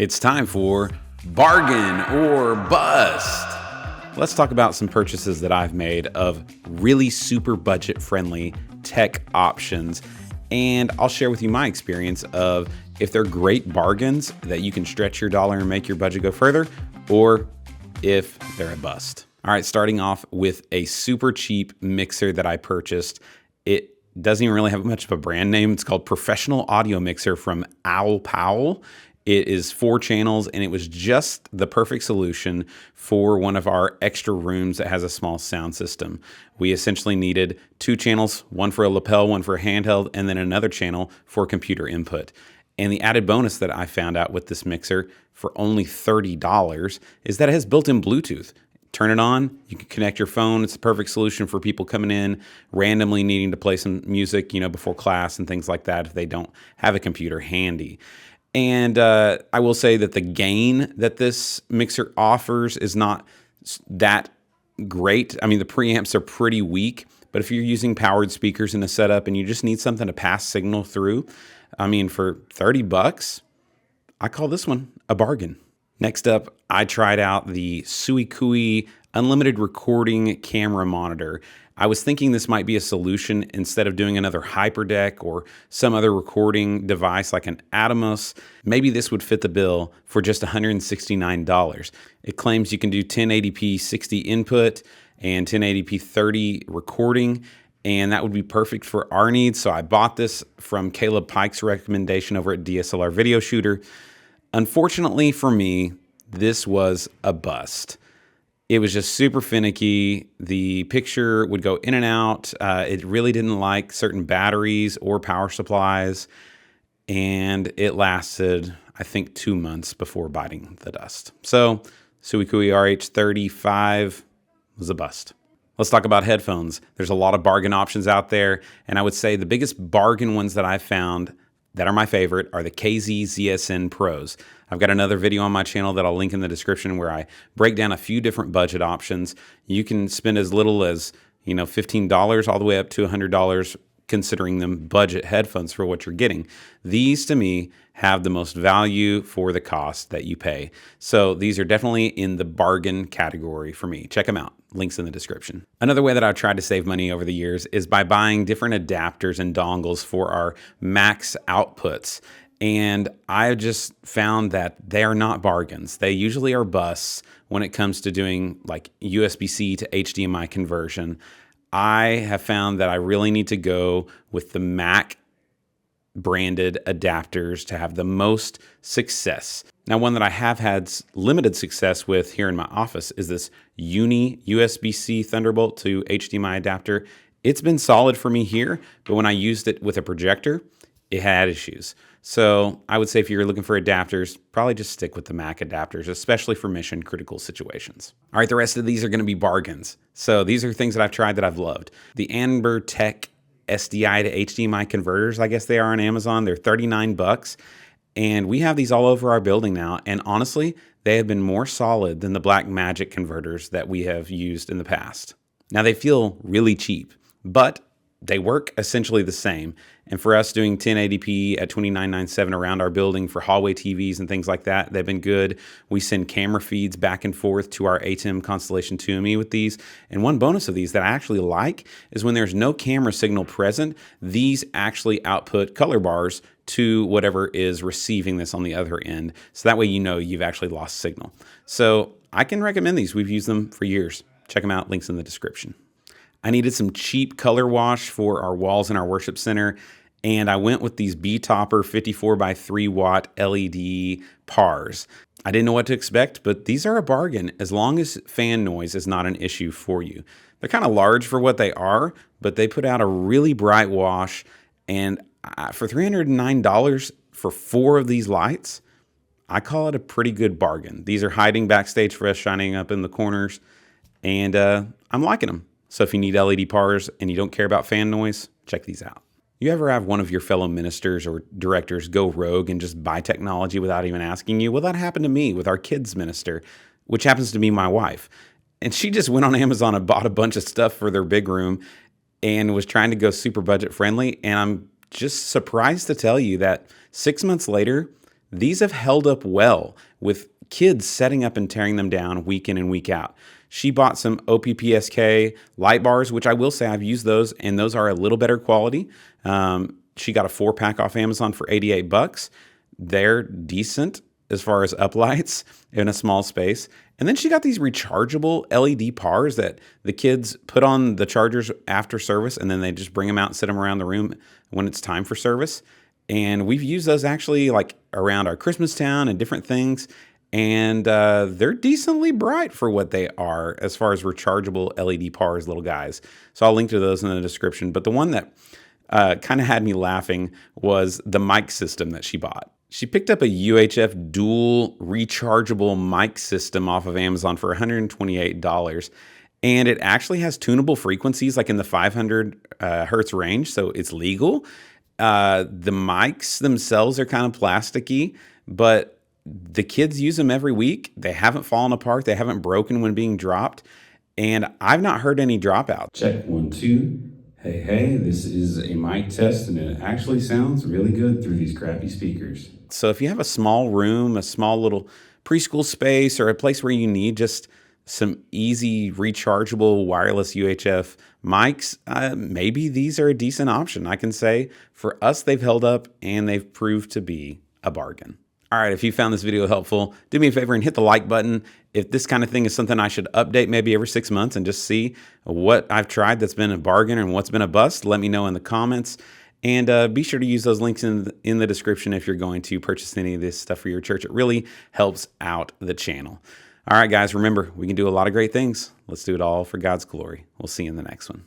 It's time for Bargain or Bust. Let's talk about some purchases that I've made of really super budget friendly tech options. And I'll share with you my experience of if they're great bargains that you can stretch your dollar and make your budget go further, or if they're a bust. All right, starting off with a super cheap mixer that I purchased. It doesn't even really have much of a brand name. It's called Professional Audio Mixer from Owl Powell. It is 4 channels, and it was just the perfect solution for one of our extra rooms that has a small sound system. We essentially needed 2 channels, one for a lapel, one for a handheld, and then another channel for computer input. And the added bonus that I found out with this mixer for only $30 is that it has built-in Bluetooth. Turn it on, you can connect your phone. It's the perfect solution for people coming in, randomly needing to play some music, before class and things like that if they don't have a computer handy. And I will say that the gain that this mixer offers is not that great. I mean, the preamps are pretty weak, but if you're using powered speakers in a setup and you just need something to pass signal through, for $30, I call this one a bargain. Next up, I tried out the SUIKUI unlimited recording camera monitor. I was thinking this might be a solution instead of doing another HyperDeck or some other recording device like an Atomos. Maybe this would fit the bill for just $169. It claims you can do 1080p 60 input and 1080p 30 recording, and that would be perfect for our needs. So I bought this from Caleb Pike's recommendation over at DSLR Video Shooter. Unfortunately for me, this was a bust. It was just super finicky. The picture would go in and out. It really didn't like certain batteries or power supplies. And it lasted, I think, 2 months before biting the dust. So SUIKUI RH35 was a bust. Let's talk about headphones. There's a lot of bargain options out there. And I would say the biggest bargain ones that I've found that are my favorite are the KZ ZSN Pros. I've got another video on my channel that I'll link in the description where I break down a few different budget options. You can spend as little as, $15 all the way up to $100 considering them budget headphones for what you're getting. These to me have the most value for the cost that you pay. So these are definitely in the bargain category for me. Check them out. Links in the description. Another way that I've tried to save money over the years is by buying different adapters and dongles for our max outputs. And I just found that they are not bargains. They usually are busts when it comes to doing like USB-C to HDMI conversion. I have found that I really need to go with the Mac branded adapters to have the most success. Now, one that I have had limited success with here in my office is this Uni USB-C Thunderbolt to HDMI adapter. It's been solid for me here, but when I used it with a projector, it had issues. So I would say if you're looking for adapters, probably just stick with the Mac adapters, especially for mission critical situations. All right, the rest of these are going to be bargains. So these are things that I've tried that I've loved. The AmberTech SDI to HDMI converters, I guess they are on Amazon. They're $39. And we have these all over our building now. And honestly, they have been more solid than the Blackmagic converters that we have used in the past. Now they feel really cheap, but they work essentially the same. And for us doing 1080p at 2997 around our building for hallway TVs and things like that, they've been good. We send camera feeds back and forth to our ATEM Constellation 2ME with these. And one bonus of these that I actually like is when there's no camera signal present, these actually output color bars to whatever is receiving this on the other end. So that way you've actually lost signal. So I can recommend these. We've used them for years. Check them out. Links in the description. I needed some cheap color wash for our walls in our worship center, and I went with these B-Topper 54 by 3 watt LED PARs. I didn't know what to expect, but these are a bargain as long as fan noise is not an issue for you. They're kind of large for what they are, but they put out a really bright wash, and for $309 for 4 of these lights, I call it a pretty good bargain. These are hiding backstage for us, shining up in the corners, and I'm liking them. So if you need LED PARs and you don't care about fan noise, check these out. You ever have one of your fellow ministers or directors go rogue and just buy technology without even asking you? Well, that happened to me with our kids minister, which happens to be my wife. And she just went on Amazon and bought a bunch of stuff for their big room and was trying to go super budget friendly. And I'm just surprised to tell you that 6 months later, these have held up well with kids setting up and tearing them down week in and week out. She bought some OPPSK light bars, which I will say I've used those, and those are a little better quality. She got a 4-pack off Amazon for $88. They're decent as far as uplights in a small space. And then she got these rechargeable LED pars that the kids put on the chargers after service, and then they just bring them out and sit them around the room when it's time for service. And we've used those actually like around our Christmas town and different things. And they're decently bright for what they are as far as rechargeable LED pars, little guys. So I'll link to those in the description. But the one that kind of had me laughing was the mic system that she bought. She picked up a UHF dual rechargeable mic system off of Amazon for $128. And it actually has tunable frequencies like in the 500 hertz range, so it's legal. The mics themselves are kind of plasticky, but the kids use them every week. They haven't fallen apart. They haven't broken when being dropped. And I've not heard any dropouts. Check 1, 2. Hey, this is a mic test, and it actually sounds really good through these crappy speakers. So if you have a small room, a small little preschool space, or a place where you need just some easy rechargeable wireless UHF mics, maybe these are a decent option. I can say for us, they've held up and they've proved to be a bargain. All right, if you found this video helpful, do me a favor and hit the like button. If this kind of thing is something I should update maybe every 6 months and just see what I've tried that's been a bargain and what's been a bust, let me know in the comments. And be sure to use those links in the description if you're going to purchase any of this stuff for your church. It really helps out the channel. All right, guys, remember, we can do a lot of great things. Let's do it all for God's glory. We'll see you in the next one.